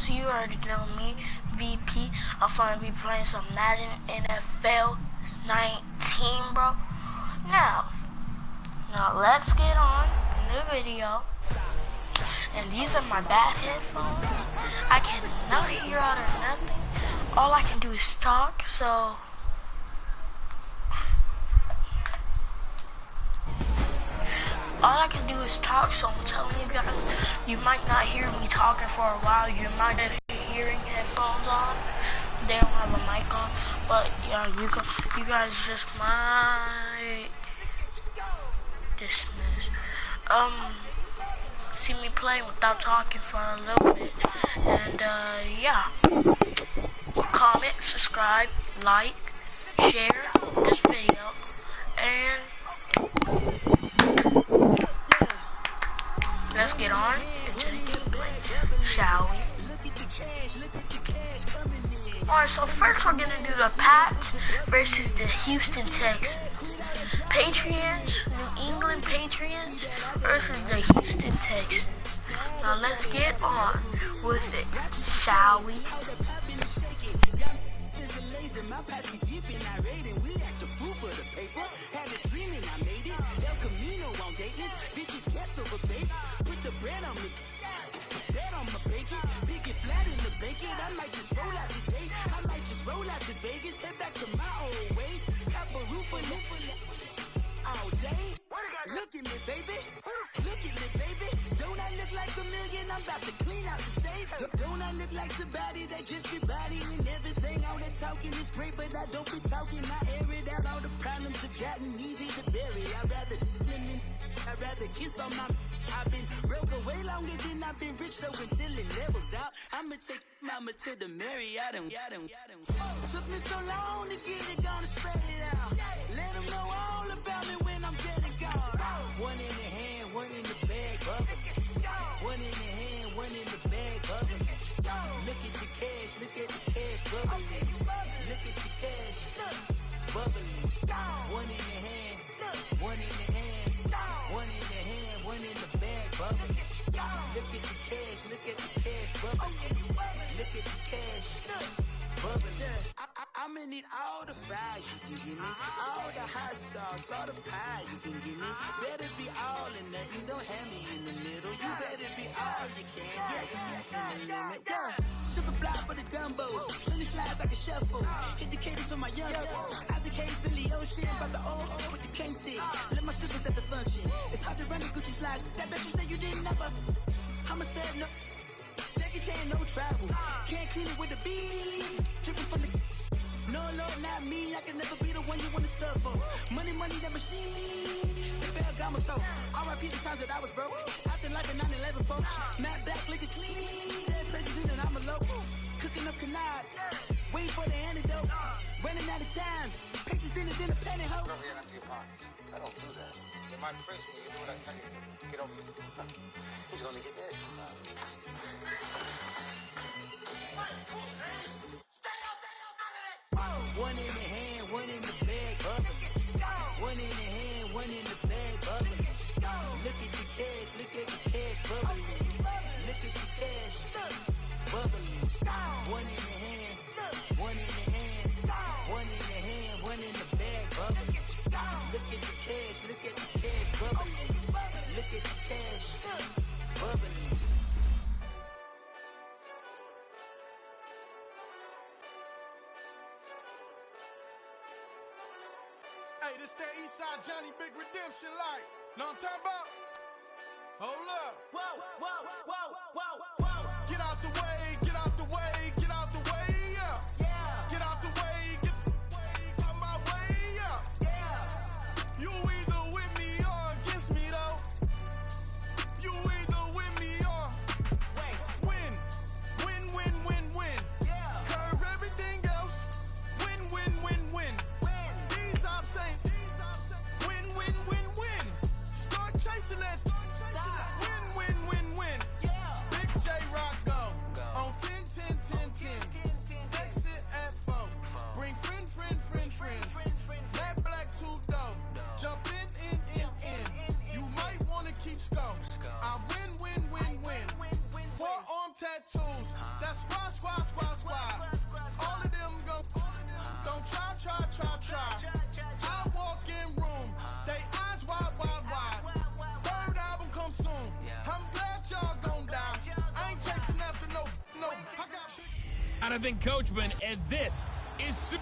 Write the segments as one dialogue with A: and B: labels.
A: so you already know me, VP. I'm gonna be playing some Madden NFL 19, bro. Now let's get on in the video. And these are my bad headphones. I cannot hear out of nothing. All I can do is talk, so I'm telling you guys, you might not hear me talking for a while. You might have hearing headphones on. They don't have a mic on, but yeah, you guys just might dismiss. See me playing without talking for a little bit. And yeah. Comment, subscribe, like, share this video, and let's get on into the gameplay, shall we? Alright, so first we're gonna do the Pats versus the Houston Texans. Patriots, New England Patriots versus the Houston Texans. Now let's get on with it, shall we?
B: My passy deep in our rating, we act a fool for the paper. Had a dream and I made it. El Camino on Dayton's, bitches guess over bait. Put the bread on me, bread on my bacon. Big it flat in the bacon. I might just roll out today. I might just roll out to Vegas. Head back to my old ways. Cap a roof for all day. Look at me, baby. Look at me, baby. Don't I look like a million? I'm about to clean out the safe. Don't I look like somebody that just be bodying everything? All that talking is great, but I don't be talking. I air it out. All the problems have gotten easy to bury. I'd rather kiss on my. I've been broke way longer than I've been rich, so until it levels out, I'ma take mama to the Marriott and took me so long to get it, gonna spread it out. Let them know all about me when I'm dead and gone. One in the hand, one in the bag, bubbling. One in the hand, one in the bag, bubbling. Look at the cash, look at the cash, bubbling. Look at the cash, bubbling. One in the hand, one in the hand, one in the hand, one in the bag, bubbling. Look at the cash, look at the cash, bubbling. Look at the cash, bubbling. I'ma need all the fries you can give me, all the hot sauce, all the pie you can give me. Better be all in nothing, don't have me in the middle. You better be all you can, yeah. Super fly for the Dumbos, plenty slides like a shuffle. Hit the cadence on my young Isaac Hayes, Billy Ocean, about the old with the cane stick. Let my slippers at the function. It's hard to run the Gucci slides. That you say you didn't never. I'm a step no. Jackie Chan, no travel. Can't clean it with the beat. Dripping from the. No, Lord, not me. I can never be the one you want to stuff for. Money, that machine. The fair got my stove. R.I.P. the times that I was broke. Acting like a 9/11 folks. Matte black, liquor clean. Dead places in and I'm a local. Cooking up canard. Waiting for the antidote. Running out of time. Pictures thinner than a pantyhose.
C: Over here and empty your pockets. I don't do that. In my prison, you do what I tell you. Get over here. He's gonna get this.
B: One in the hand, one in the bag, bubbling. One in the hand, one in the bag, bubbling. Look at the cash, look at the cash, bubbling. Look at the cash, bubbling. One in the hand, one in the hand, one in the hand, one in the bag, bubbling. Look at the cash, look at the cash, bubbling. Look at the cash, bubbling.
D: Hey, this that Eastside Johnny Big Redemption like. Know what I'm talking about? Hold up.
B: Whoa, whoa, whoa, whoa, whoa.
D: Get out the way, get out the way, get out the way, yeah.
B: Yeah.
D: Get out the way, get out my way, yeah.
B: Yeah.
D: You either with me or against me, though. You either with me or win. Win, win, win, win.
B: Yeah.
D: Curve everything else. Win, win, win, win. These I'm saying. Win, win, win, win. Start chasing that. Win, win, win, win.
B: Yeah.
D: Big J squad. All of them gon' try. I walk in room, they eyes wide. Third album come soon. I'm glad y'all gon' die. I ain't chasing after no. I got big.
E: Jonathan Coachman, and this is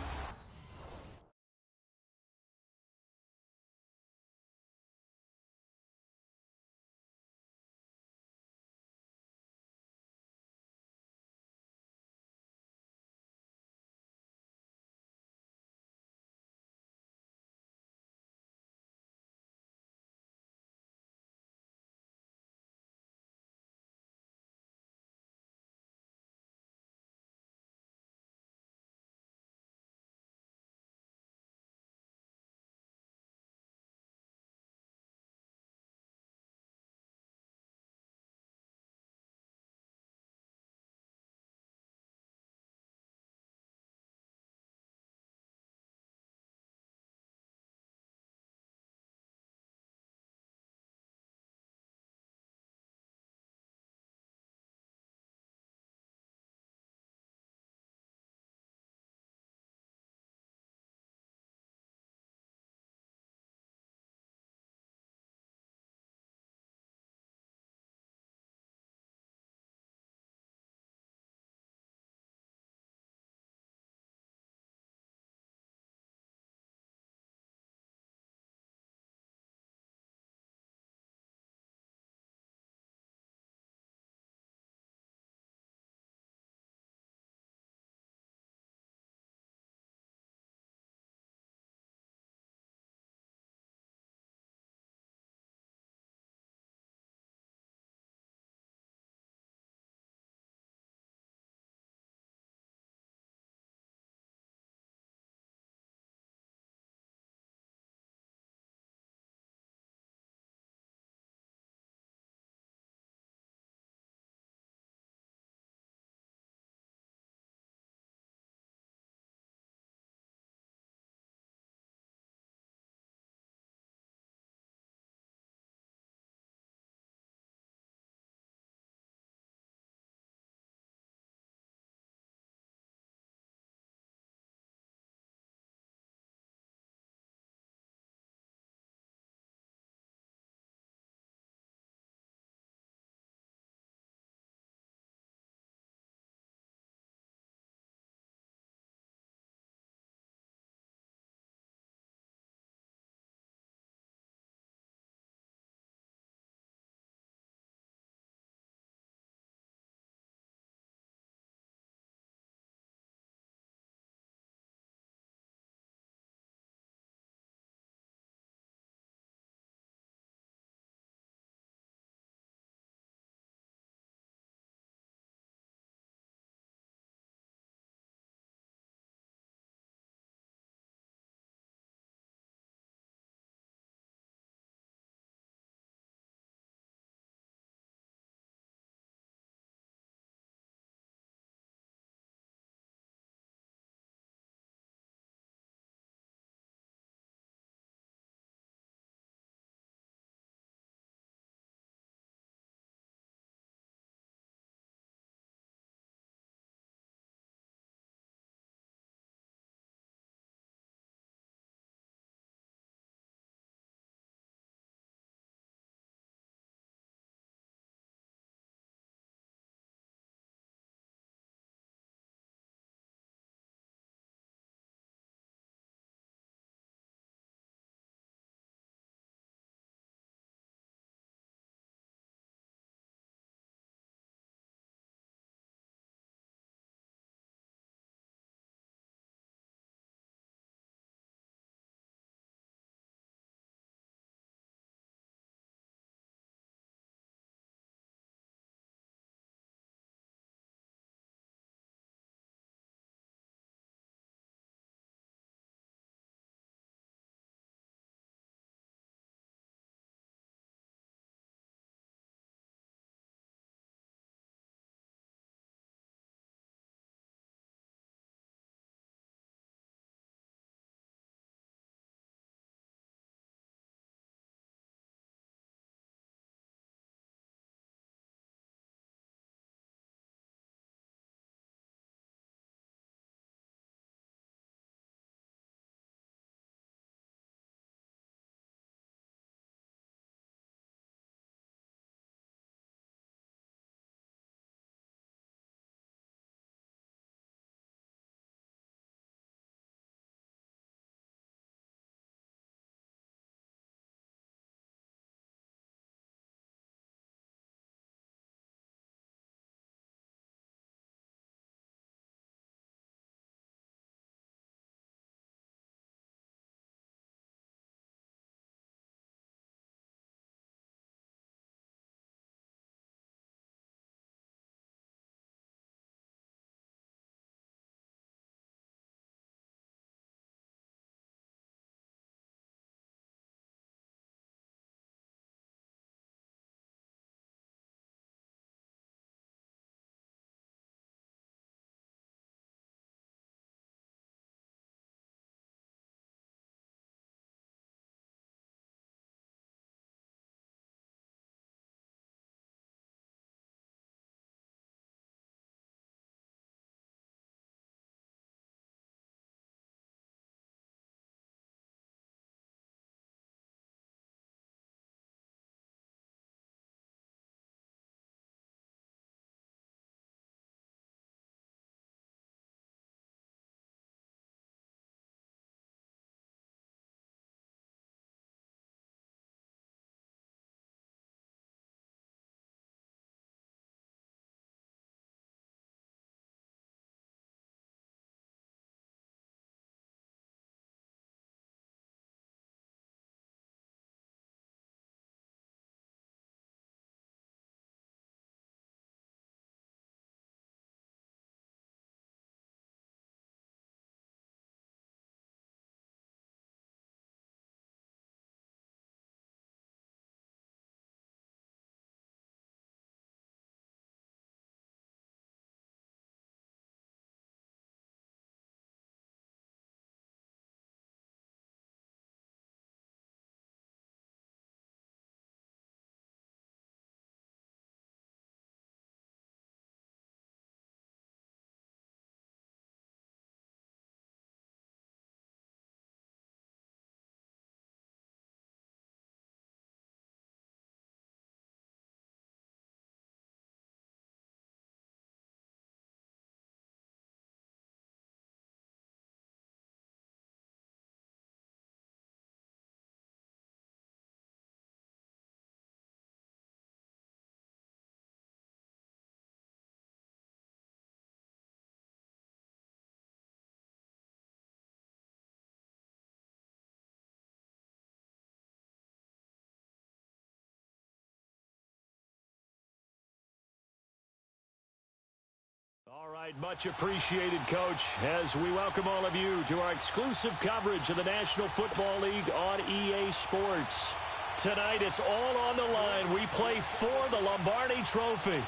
F: right, much appreciated, Coach, as we welcome all of you to our exclusive coverage of the National Football League on EA Sports. Tonight, it's all on the line. We play for the Lombardi Trophy.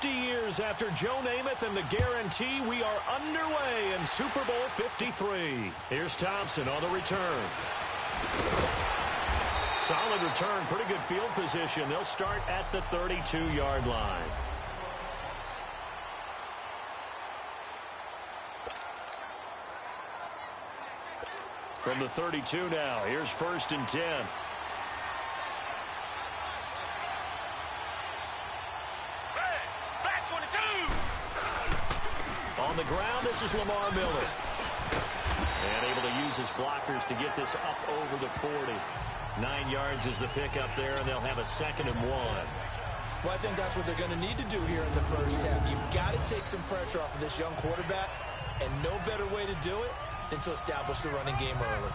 F: Years after Joe Namath and the guarantee, we are underway in Super Bowl 53. Here's Thompson on the return. Solid return, pretty good field position. They'll start at the 32-yard line. From the 32 now, here's 1st and 10. On the ground, this is Lamar Miller. And able to use his blockers to get this up over the 40. 9 yards is the pickup there, and they'll have a 2nd and 1.
G: Well, I think that's what they're going to need to do here in the first half. You've got to take some pressure off of this young quarterback, and no better way to do it than to establish the running game early.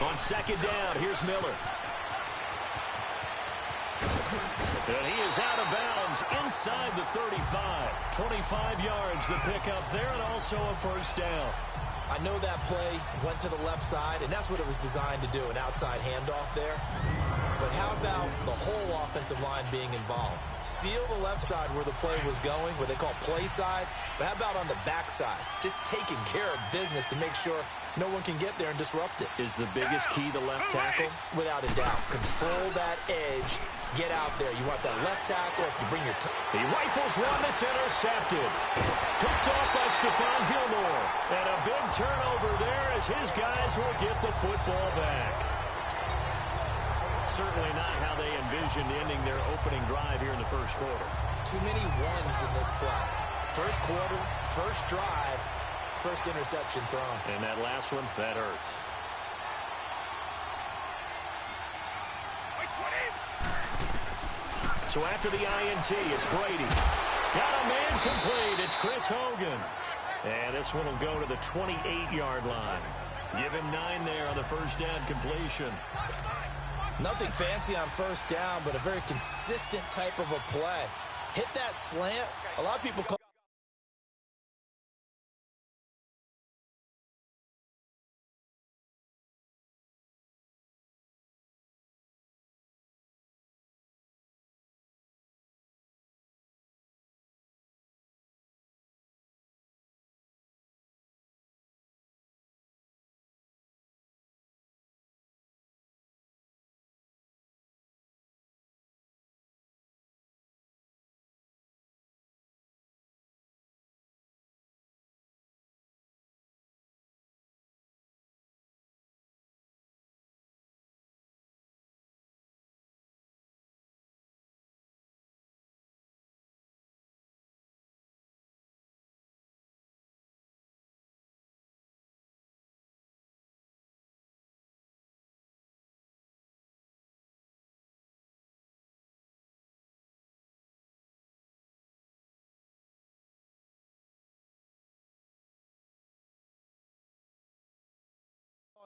F: On 2nd down, here's Miller. And he is out of bounds inside the 35. 25 yards the pickup there, and also a 1st down.
G: I know that play went to the left side, and that's what it was designed to do, an outside handoff there. But how about the whole offensive line being involved? Seal the left side where the play was going, what they call play side. But how about on the back side? Just taking care of business to make sure no one can get there and disrupt it.
F: Is the biggest key to left tackle?
G: Without a doubt. Control that edge. Get out there. You want that left tackle if you bring your
F: He rifles one that's intercepted. Picked off by Stephon Gilmore. And a big turnover there as his guys will get the football back. Certainly not how they envisioned ending their opening drive here in the first quarter.
G: Too many ones in this play. First quarter, first drive, first interception thrown.
F: And that last one, that hurts. So after the INT, it's Brady. Got a man complete. It's Chris Hogan. And this one will go to the 28-yard line. Give him 9 there on the first down completion.
G: Nothing fancy on first down, but a very consistent type of a play. Hit that slant. A lot of people call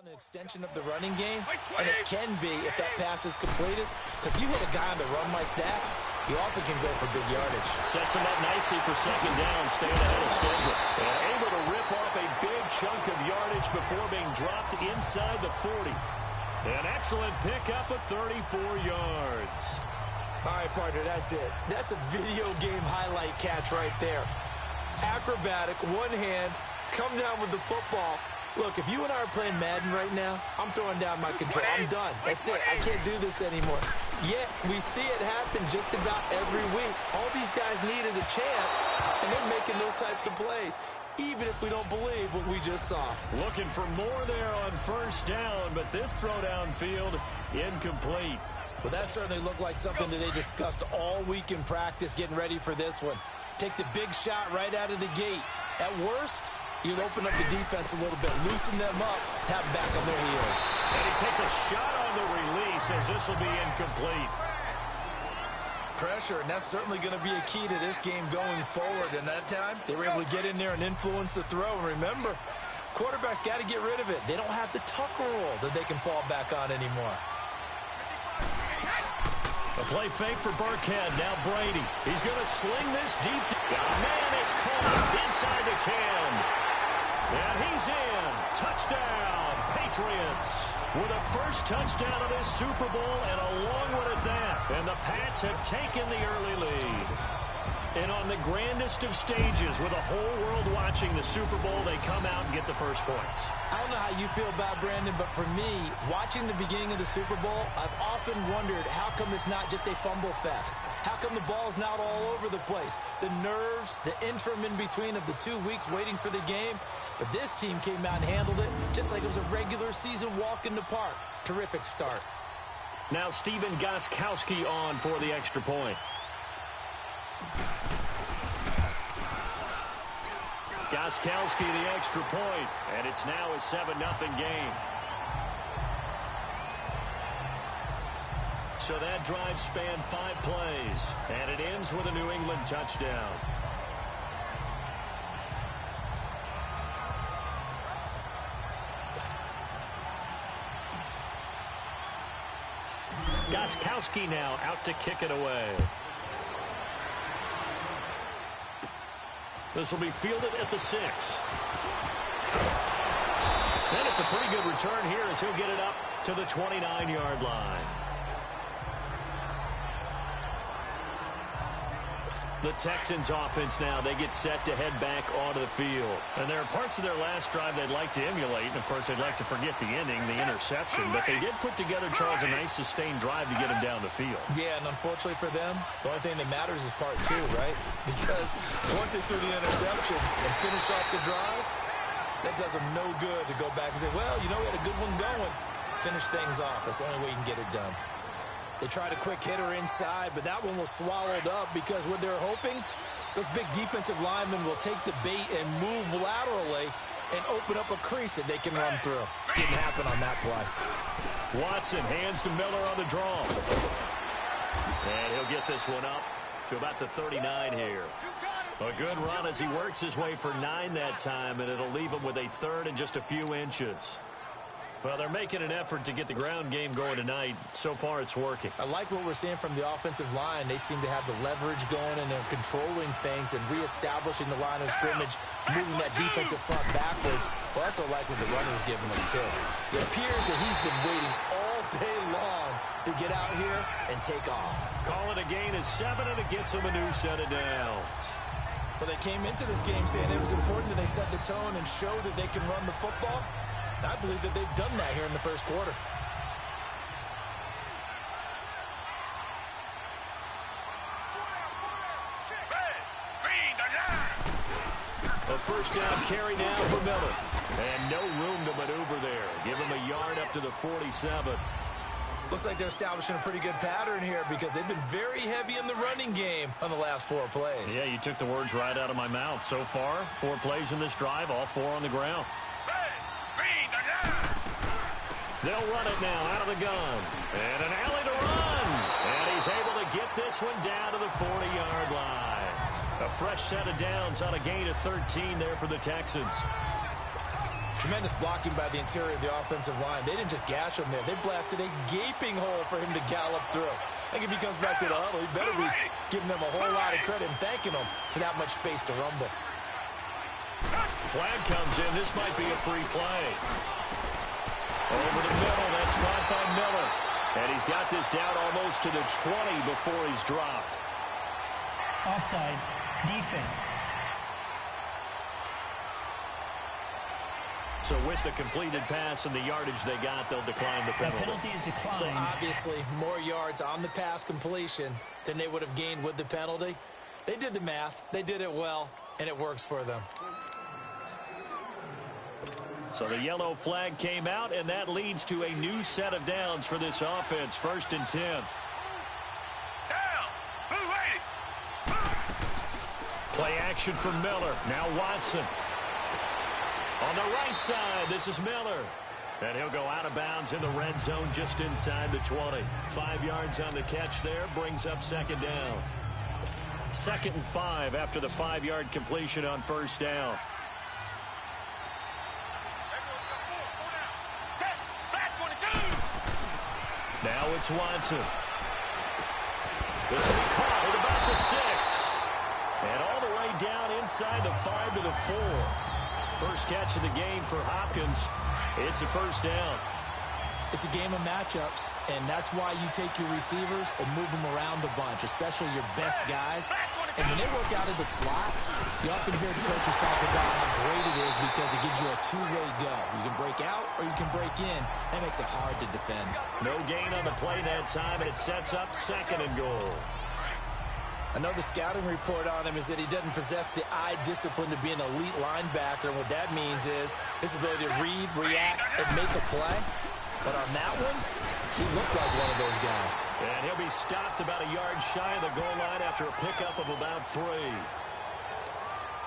G: an extension of the running game, and it can be if that pass is completed, because you hit a guy on the run like that, he often can go for big yardage.
F: Sets him up nicely for 2nd down, staying ahead of schedule. And able to rip off a big chunk of yardage before being dropped inside the 40. An excellent pickup of 34 yards.
G: All right, partner, that's it. That's a video game highlight catch right there. Acrobatic, one hand, come down with the football. Look, if you and I are playing Madden right now, I'm throwing down my control. I'm done. That's it. I can't do this anymore. Yet, we see it happen just about every week. All these guys need is a chance, and they're making those types of plays, even if we don't believe what we just saw.
F: Looking for more there on first down, but this throw downfield incomplete.
G: Well, that certainly looked like something that they discussed all week in practice getting ready for this one. Take the big shot right out of the gate. At worst, you'll open up the defense a little bit, loosen them up, have them back on their heels.
F: And he takes a shot on the release as this will be incomplete.
G: Pressure, and that's certainly going to be a key to this game going forward. And that time, they were able to get in there and influence the throw. And remember, quarterbacks got to get rid of it. They don't have the tuck rule that they can fall back on anymore.
F: A play fake for Burkhead. Now Brady. He's going to sling this deep. Oh, man, it's caught inside the 10. And he's in. Touchdown, Patriots. With a first touchdown of this Super Bowl and a long one at that. And the Pats have taken the early lead. And on the grandest of stages, with the whole world watching the Super Bowl, they come out and get the first points.
G: I don't know how you feel about Brandon, but for me, watching the beginning of the Super Bowl, I've often wondered how come it's not just a fumble fest? How come the ball's not all over the place? The nerves, the interim in between of the 2 weeks waiting for the game. But this team came out and handled it just like it was a regular season walk in the park. Terrific start.
F: Now Steven Gostkowski on for the extra point. Gostkowski the extra point, and it's now a 7-0 game. So that drive spanned 5 plays, and it ends with a New England touchdown. Gostkowski now out to kick it away. This will be fielded at the 6. And it's a pretty good return here as he'll get it up to the 29-yard line. The Texans offense now, they get set to head back onto the field. And there are parts of their last drive they'd like to emulate. And, of course, they'd like to forget the ending, the interception. But they did put together, Charles, a nice sustained drive to get him down the field.
G: Yeah, and unfortunately for them, the only thing that matters is part 2, right? Because once they threw the interception and finished off the drive, that does them no good to go back and say, well, you know, we had a good one going. Finish things off. That's the only way you can get it done. They tried a quick hitter inside, but that one was swallowed up because what they're hoping, those big defensive linemen will take the bait and move laterally and open up a crease that they can run through. Didn't happen on that play.
F: Watson hands to Miller on the draw. And he'll get this one up to about the 39 here. A good run as he works his way for 9 that time, and it'll leave him with a third and just a few inches. Well, they're making an effort to get the ground game going tonight. So far, it's working.
G: I like what we're seeing from the offensive line. They seem to have the leverage going, and they're controlling things and reestablishing the line of scrimmage, moving that defensive front backwards. Well, that's what I like what the runner's giving us, too. It appears that he's been waiting all day long to get out here and take off.
F: Call it a gain of 7, and it gets him a new set of downs.
G: Well, they came into this game saying it was important that they set the tone and show that they can run the football. I believe that they've done that here in the first quarter.
F: A first down carry now for Miller. And no room to maneuver there. Give him a yard up to the 47.
G: Looks like they're establishing a pretty good pattern here because they've been very heavy in the running game on the last 4 plays.
F: Yeah, you took the words right out of my mouth. So far, 4 plays in this drive, all 4 on the ground. They'll run it now out of the gun. And an alley to run. And he's able to get this one down to the 40-yard line. A fresh set of downs on a gain of 13 there for the Texans.
G: Tremendous blocking by the interior of the offensive line. They didn't just gash him there. They blasted a gaping hole for him to gallop through. I think if he comes back to the huddle, he better be giving them a whole lot of credit and thanking them for that much space to rumble.
F: Flag comes in. This might be a free play. Over the middle. That's caught by Miller. And he's got this down almost to the 20 before he's dropped.
H: Offside. Defense.
F: So with the completed pass and the yardage they got, they'll decline the penalty.
H: The penalty is declined.
G: So obviously more yards on the pass completion than they would have gained with the penalty. They did the math. They did it well, and it works for them.
F: So the yellow flag came out, and that leads to a new set of downs for this offense. 1st and 10. Play action from Miller. Now Watson. On the right side, this is Miller. And he'll go out of bounds in the red zone just inside the 20. 5 yards on the catch there, brings up 2nd down. 2nd and 5 after the 5-yard completion on 1st down. Now it's Watson. This will be caught at about the 6. And all the way down inside the 5 to the 4. First catch of the game for Hopkins. It's a 1st down.
G: It's a game of matchups, and that's why you take your receivers and move them around a bunch, especially your best guys. And when they work out of the slot, you often hear the coaches talk about how great it is because it gives you a two-way go. You can break out or you can break in. That makes it hard to defend.
F: No gain on the play that time, and it sets up 2nd and goal.
G: I know the scouting report on him is that he doesn't possess the eye discipline to be an elite linebacker. And what that means is his ability to read, react, and make a play. But on that one, he looked like one of those guys.
F: And he'll be stopped about a yard shy of the goal line after a pickup of about 3.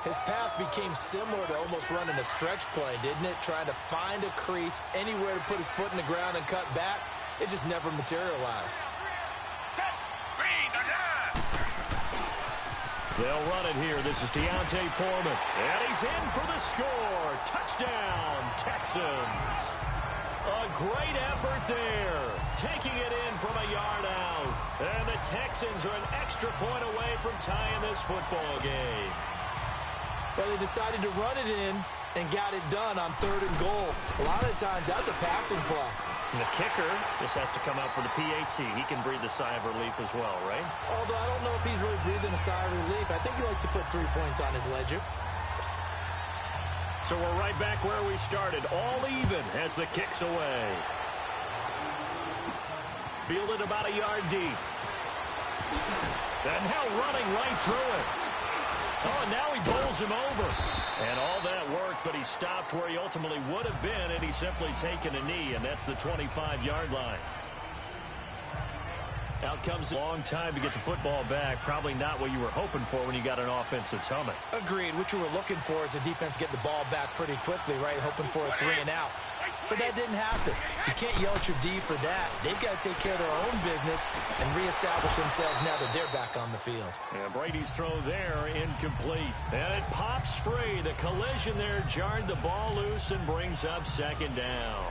G: His path became similar to almost running a stretch play, didn't it? Trying to find a crease, anywhere to put his foot in the ground and cut back. It just never materialized.
F: They'll run it here. This is Deontay Foreman. And he's in for the score. Touchdown, Texans. A great effort there. Taking it in from a yard out. And the Texans are an extra point away from tying this football game.
G: Well, they decided to run it in and got it done on 3rd and goal. A lot of times, that's a passing play.
F: And the kicker just has to come out for the PAT. He can breathe a sigh of relief as well, right?
G: Although I don't know if he's really breathing a sigh of relief. I think he likes to put 3 points on his ledger.
F: So we're right back where we started. All even as the kick's away. Fielded about a yard deep. And now running right through it. Oh, and now he bowls him over. And all that work, but he stopped where he ultimately would have been, and he's simply taken a knee, and that's the 25-yard line. Out comes a long time to get the football back. Probably not what you were hoping for when you got an offense that's humming.
G: Agreed. What you were looking for is the defense get the ball back pretty quickly, right? Hoping for a 3 and out. So that didn't happen. You can't yell at your D for that. They've got to take care of their own business and reestablish themselves now that they're back on the field.
F: And Brady's throw there, incomplete. And it pops free. The collision there jarred the ball loose and brings up 2nd down.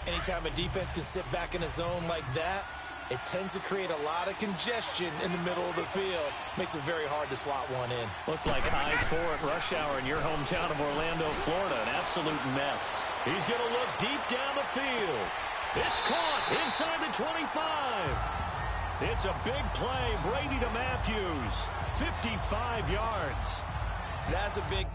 G: Anytime a defense can sit back in a zone like that, it tends to create a lot of congestion in the middle of the field. Makes it very hard to slot one in.
F: Looked like I-4 at rush hour in your hometown of Orlando, Florida. An absolute mess. He's going to look deep down the field. It's caught inside the 25. It's a big play. Brady to Matthews. 55 yards.
G: That's a big...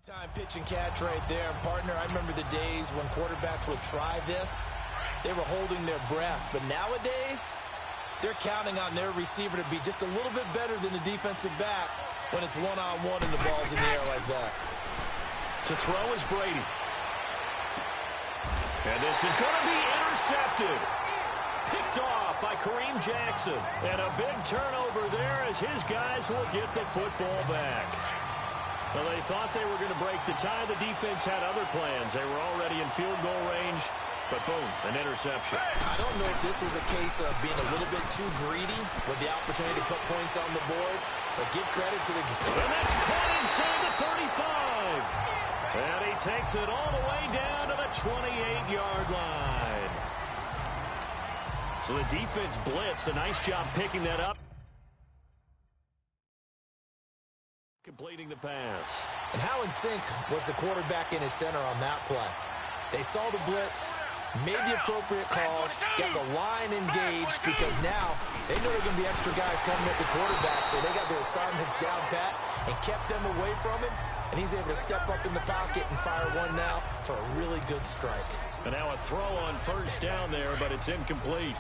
G: time pitch and catch right there. And partner, I remember the days when quarterbacks would try this. They were holding their breath. But nowadays, they're counting on their receiver to be just a little bit better than the defensive back when it's one-on-one and the ball's in the air like that.
F: To throw is Brady. And this is going to be intercepted. Picked off by Kareem Jackson. And a big turnover there as his guys will get the football back. Well, they thought they were going to break the tie. The defense had other plans. They were already in field goal range, but boom, an interception.
G: I don't know if this was a case of being a little bit too greedy with the opportunity to put points on the board, but give credit to the...
F: And that's caught inside the 35. And he takes it all the way down to the 28-yard line. So the defense blitzed. A nice job picking that up. Completing the pass.
G: And how in sync was the quarterback and his center on that play? They saw the blitz, made the appropriate calls, got the line engaged because now they know there are going to be extra guys coming at the quarterback, so they got their assignments down pat, and kept them away from him, and he's able to step up in the pocket and fire one now for a really good strike.
F: And now a throw on first down there, but it's incomplete.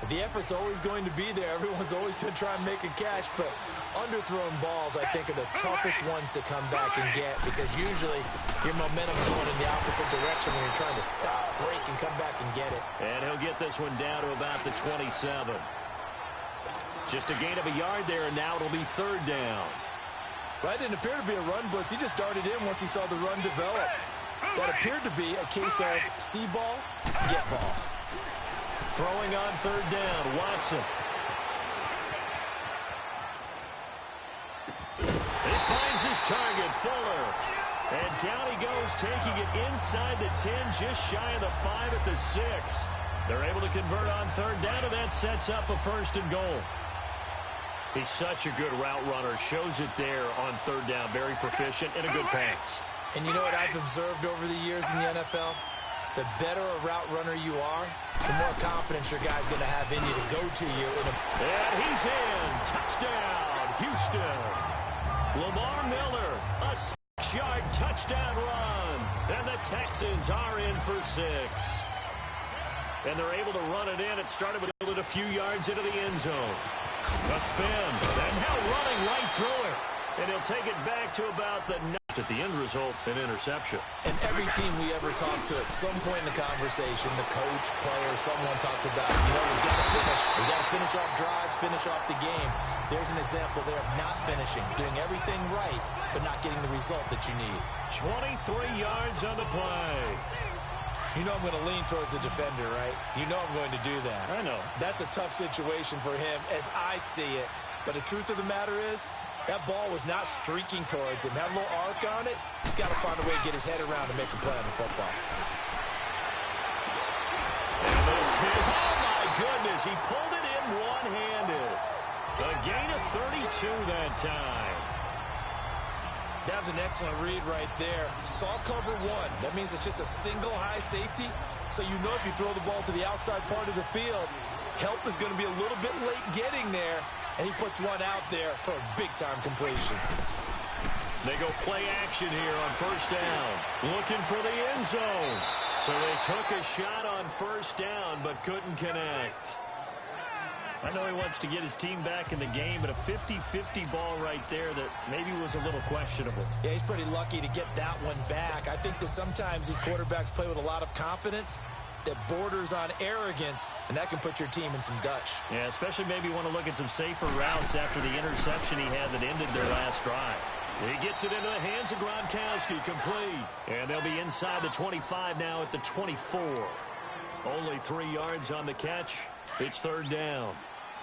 G: The effort's always going to be there. Everyone's always going to try and make a catch, but underthrown balls, I think, are the toughest ones to come back and get because usually your momentum's going in the opposite direction when you're trying to stop, break, and come back and get it.
F: And he'll get this one down to about the 27. Just a gain of a yard there, and now it'll be third down.
G: That didn't appear to be a run blitz. He just darted in once he saw the run develop. That appeared to be a case of see ball, get ball.
F: Throwing on third down, Watson. He finds his target, Fuller. And down he goes, taking it inside the 10, just shy of the 5 at the 6. They're able to convert on third down, and that sets up a first and goal. He's such a good route runner. Shows it there on third down. Very proficient and a good pass.
G: And you know what I've observed over the years in the NFL? The better a route runner you are, the more confidence your guy's going to have in you to go to you.
F: And he's in. Touchdown, Houston. Lamar Miller, a 6-yard touchdown run. And the Texans are in for 6. And they're able to run it in. It started with a few yards into the end zone. A spin. And now running right through it. And he'll take it back to about the at the end result, an interception.
G: And every team we ever talk to at some point in the conversation, the coach, player, someone talks about, we've got to finish. We've got to finish off drives, finish off the game. There's an example there of not finishing, doing everything right, but not getting the result that you need.
F: 23 yards on the play.
G: You know I'm going to lean towards the defender, right? You know I'm going to do that.
F: I know.
G: That's a tough situation for him as I see it. But the truth of the matter is, that ball was not streaking towards him. Had a little arc on it. He's got to find a way to get his head around and make a play on the football.
F: And this is, oh my goodness, he pulled it in one-handed. A gain of 32 that time.
G: That was an excellent read right there. Saw cover one. That means it's just a single high safety. So you know if you throw the ball to the outside part of the field, help is going to be a little bit late getting there. And he puts one out there for a big-time completion.
F: They go play action here on first down. Looking for the end zone. So they took a shot on first down, but couldn't connect. I know he wants to get his team back in the game, but a 50-50 ball right there that maybe was a little questionable.
G: Yeah, he's pretty lucky to get that one back. I think that sometimes these quarterbacks play with a lot of confidence that borders on arrogance, and that can put your team in some Dutch.
F: Yeah, especially maybe want to look at some safer routes after the interception he had that ended their last drive. He gets it into the hands of Gronkowski, complete. And they'll be inside the 25 now at the 24. Only 3 yards on the catch. It's third down.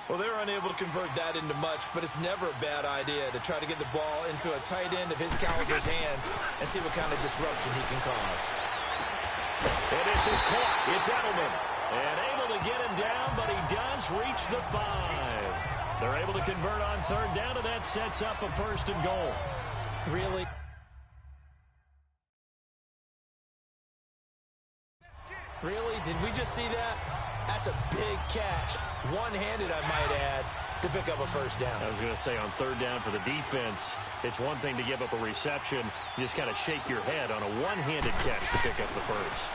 G: Well, they're unable to convert that into much, but it's never a bad idea to try to get the ball into a tight end of his caliber's hands and see what kind of disruption he can cause.
F: And this is caught. It's Edelman. And able to get him down, but he does reach the 5. They're able to convert on third down, and that sets up a first and goal.
G: Really? Really? Did we just see that? That's a big catch. One-handed, I might add, to pick up a first down.
F: I was going to say on third down for the defense, it's one thing to give up a reception. You just kind of shake your head on a one-handed catch to pick up the first.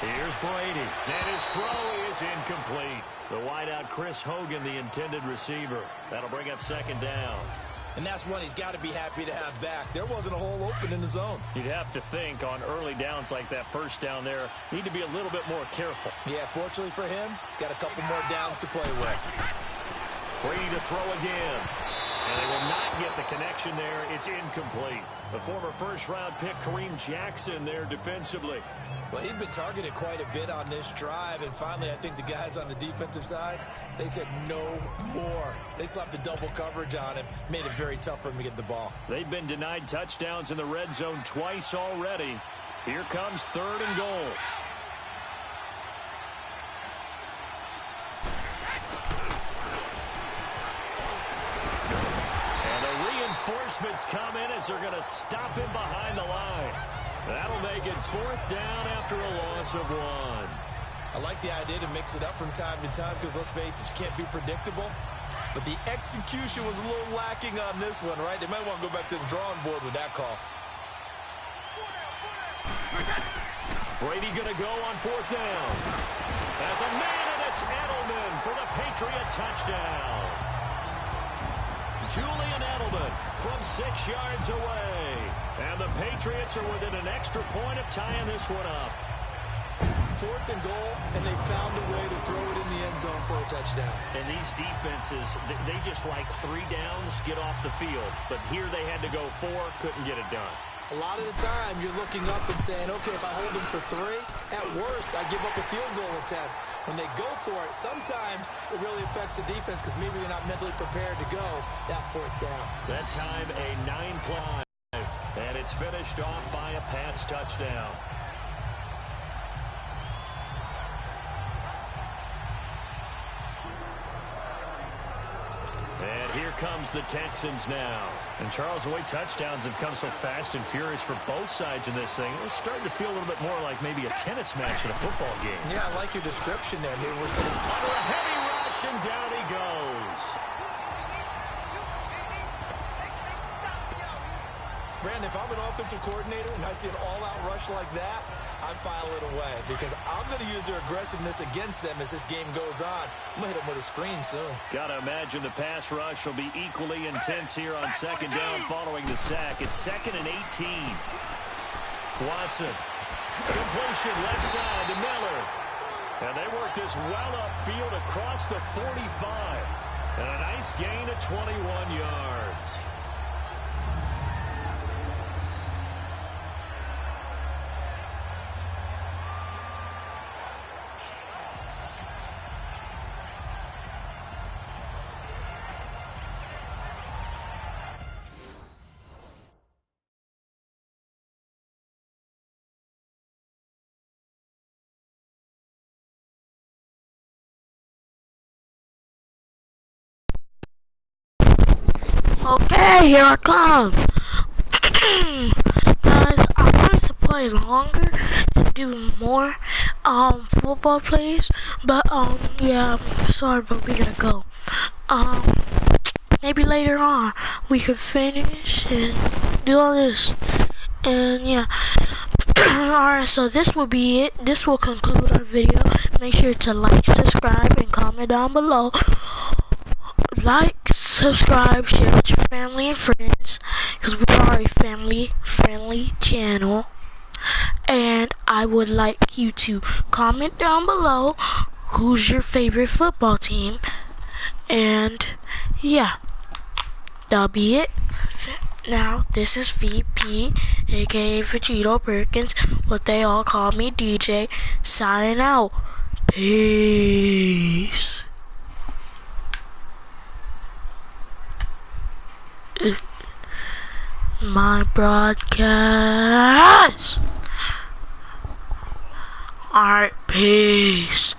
F: Here's Brady, and his throw is incomplete. The wideout Chris Hogan, the intended receiver. That'll bring up second down.
G: And that's one he's got to be happy to have back. There wasn't a hole open in the zone.
F: You'd have to think on early downs like that first down there, need to be a little bit more careful.
G: Yeah, fortunately for him, got a couple more downs to play with.
F: Brady to throw again. And they will not get the connection there. It's incomplete. The former first-round pick, Kareem Jackson, there defensively.
G: Well, he'd been targeted quite a bit on this drive, and finally I think the guys on the defensive side, they said no more. They slapped the double coverage on him, made it very tough for him to get the ball.
F: They've been denied touchdowns in the red zone twice already. Here comes third and goal. And the reinforcements come in as they're going to stop him behind the line. That'll make it fourth down after a loss of 1.
G: I like the idea to mix it up from time to time because, let's face it, you can't be predictable. But the execution was a little lacking on this one, right? They might want to go back to the drawing board with that call.
F: Brady going to go on 4th down. As a man, and it's Edelman for the Patriot touchdown. Julian Edelman from 6 yards away. And the Patriots are within an extra point of tying this one up.
G: 4th and goal, and they found a way to throw it in the end zone for a touchdown.
F: And these defenses, they just like 3 downs, get off the field. But here they had to go 4, couldn't get it done.
G: A lot of the time, you're looking up and saying, okay, if I hold them for 3, at worst, I give up a field goal attempt. When they go for it, sometimes it really affects the defense because maybe they're not mentally prepared to go that 4th down.
F: That time, a 9-play. And it's finished off by a Pats touchdown. And here comes the Texans now. And Charles, the way touchdowns have come so fast and furious for both sides in this thing, it's starting to feel a little bit more like maybe a tennis match in a football game.
G: Yeah, I like your description there. Maybe we're saying
F: under a heavy rush, and down he goes.
G: Brandon, if I'm an offensive coordinator and I see an all-out rush like that, I file it away because I'm going to use their aggressiveness against them as this game goes on. I'm going to hit them with a screen soon.
F: Got to imagine the pass rush will be equally intense here on 2nd down following the sack. It's 2nd and 18. Watson. Completion left side to Miller. And they work this well upfield across the 45. And a nice gain of 21 yards.
A: Okay, here I come. Guys, I wanted to play longer and do more football plays, but yeah, I'm sorry, but we gotta go. Maybe later on we can finish and do all this. And yeah. Alright, so this will be it. This will conclude our video. Make sure to like, subscribe, and comment down below. Like, subscribe, share with your family and friends, because we are a family-friendly channel. And I would like you to comment down below who's your favorite football team. And yeah, that'll be it. Now, this is VP, aka Vegito Perkins, what they all call me, DJ, signing out. Peace. My broadcast. Alright, peace.